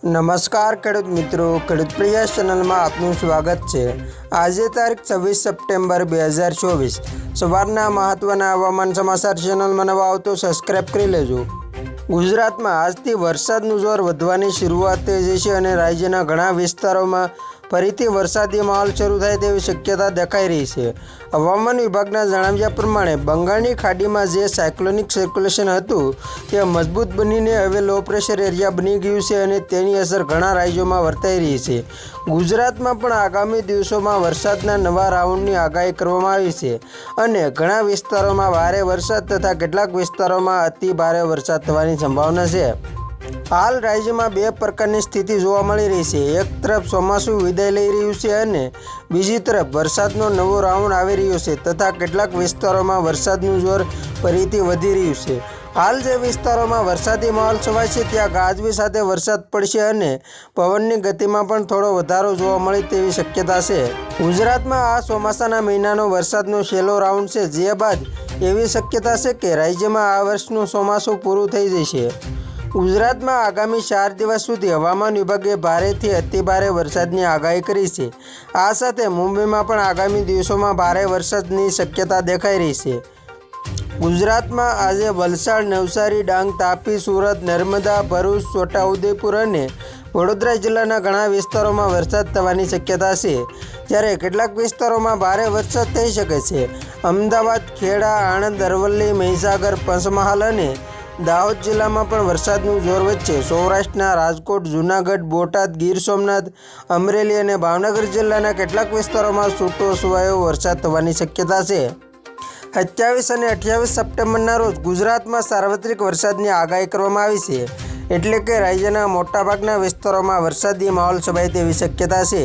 નમસ્કાર ખેડૂત મિત્રો, ખેડૂત પ્રયાસ ચેનલમાં આપનું સ્વાગત છે। આજે તારીખ 26 સપ્ટેમ્બર 2024 સવારના મહત્વના હવામાન સમાચાર ચેનલમાં નવા આવો તો સબસ્ક્રાઇબ કરી લેજો। ગુજરાતમાં આજથી વરસાદનું જોર વધવાની શરૂઆત થઈ જશે અને રાજ્યના ઘણા વિસ્તારોમાં ફરીથી વરસાદી માહોલ શરૂ થાય તેવી શક્યતા દેખાઈ રહી છે। હવામાન વિભાગના જણાવ્યા પ્રમાણે બંગાળની ખાડીમાં જે સાયક્લોનિક સર્ક્યુલેશન હતું તે મજબૂત બનીને હવે લો પ્રેશર એરિયા બની ગયું છે અને તેની અસર ઘણા રાજ્યોમાં વર્તાઈ રહી છે। ગુજરાતમાં પણ આગામી દિવસોમાં વરસાદના નવા રાઉન્ડની આગાહી કરવામાં આવી છે અને ઘણા વિસ્તારોમાં ભારે વરસાદ તથા કેટલાક વિસ્તારોમાં અતિ ભારે વરસાદ થવાની સંભાવના છે। હાલ રાજ્યમાં બે પ્રકારની સ્થિતિ જોવા મળી રહી છે। એક તરફ ચોમાસું વિદાય લઈ રહ્યું છે અને બીજી તરફ વરસાદનો નવો રાઉન્ડ આવી રહ્યો છે તથા કેટલાક વિસ્તારોમાં વરસાદનું જોર ફરીથી વધી રહ્યું છે। હાલ જે વિસ્તારોમાં વરસાદી માહોલ છવાય છે ત્યાં ગાજવી સાથે વરસાદ પડશે અને પવનની ગતિમાં પણ થોડો વધારો જોવા મળે તેવી શક્યતા છે। ગુજરાતમાં આ ચોમાસાના મહિનાનો વરસાદનો છેલ્લો રાઉન્ડ છે, જે બાદ એવી શક્યતા છે કે રાજ્યમાં આ વર્ષનું ચોમાસું પૂરું થઈ જશે। ગુજરાતમાં આગામી 4 દિવસ સુધી હવામાન વિભાગે ભારેથી અતિભારે વરસાદની આગાહી કરી છે। આ સાથે મુંબઈમાં પણ આગામી દિવસોમાં ભારે વરસાદની શક્યતા દેખાઈ રહી છે। ગુજરાતમાં આજે વલસાડ, નવસારી, ડાંગ, તાપી, સુરત, નર્મદા, ભરૂચ, છોટાઉદેપુર અને વડોદરા જિલ્લાના ઘણા વિસ્તારોમાં વરસાદ થવાની શક્યતા છે, જ્યારે કેટલાક વિસ્તારોમાં ભારે વરસાદ થઈ શકે છે। અમદાવાદ, ખેડા, આણંદ, અરવલ્લી, મહીસાગર, પંચમહાલ અને દાહોદ જિલ્લામાં પણ વરસાદનું જોર વચ્ચે સૌરાષ્ટ્રના રાજકોટ, જૂનાગઢ, બોટાદ, ગીર સોમનાથ, અમરેલી અને ભાવનગર જિલ્લાના કેટલાક વિસ્તારોમાં છૂટો છવાયો વરસાદ થવાની શક્યતા છે। 27 અને 28 સપ્ટેમ્બરના રોજ ગુજરાતમાં સાર્વત્રિક વરસાદની આગાહી કરવામાં આવી છે, એટલે કે રાજ્યના મોટાભાગના વિસ્તારોમાં વરસાદી માહોલ છવાય તેવી શક્યતા છે।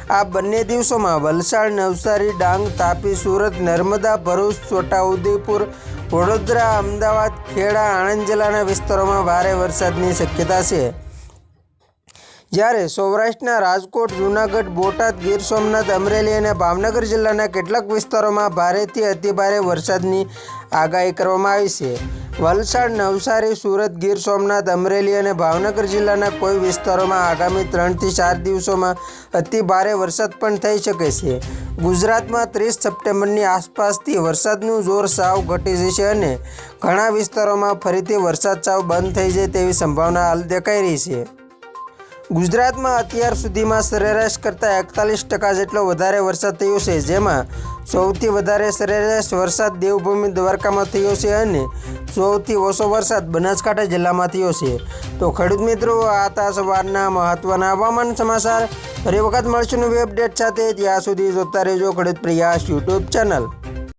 આ બંને દિવસોમાં વલસાડ, નવસારી, ડાંગ, તાપી, સુરત, નર્મદા, ભરૂચ, છોટાઉદેપુર, વડોદરા, અમદાવાદ, ખેડા, આણંદ જિલ્લાના વિસ્તારોમાં ભારે વરસાદની શક્યતા છે, જ્યારે સૌરાષ્ટ્રના રાજકોટ, જૂનાગઢ, બોટાદ, ગીર સોમનાથ, અમરેલી અને ભાવનગર જિલ્લાના કેટલાક વિસ્તારોમાં ભારેથી અતિભારે વરસાદની આગાહી કરવામાં આવી છે। વલસાડ, નવસારી, સુરત, ગીર સોમનાથ, અમરેલી અને ભાવનગર જિલ્લાના કોઈ વિસ્તારોમાં આગામી 3 થી 4 દિવસોમાં અતિ ભારે વરસાદ પણ થઈ શકે છે। ગુજરાતમાં 30 સપ્ટેમ્બરની આસપાસથી વરસાદનું જોર સાવ ઘટી જશે અને ઘણા વિસ્તારોમાં ફરીથી વરસાદ સાવ બંધ થઈ જાય તેવી સંભાવના હાલ દેખાઈ રહી છે। ગુજરાતમાં અત્યાર સુધીમાં સરેરાશ કરતાં 41% જેટલો વધારે વરસાદ થયો છે, જેમાં સૌથી વધારે સરેરાશ વરસાદ દેવભૂમિ દ્વારકામાં થયો છે અને સૌથી ઓછો વરસાદ બનાસકાંઠા જિલ્લામાં થયો છે। તો ખેડૂત મિત્રો, આ હતા સવારના મહત્વના હવામાન સમાચાર। ફરી વખત મળશું નવી અપડેટ સાથે, ત્યાં સુધી જોતા રહેજો ખેડૂત પ્રયાસ યુટ્યુબ ચેનલ।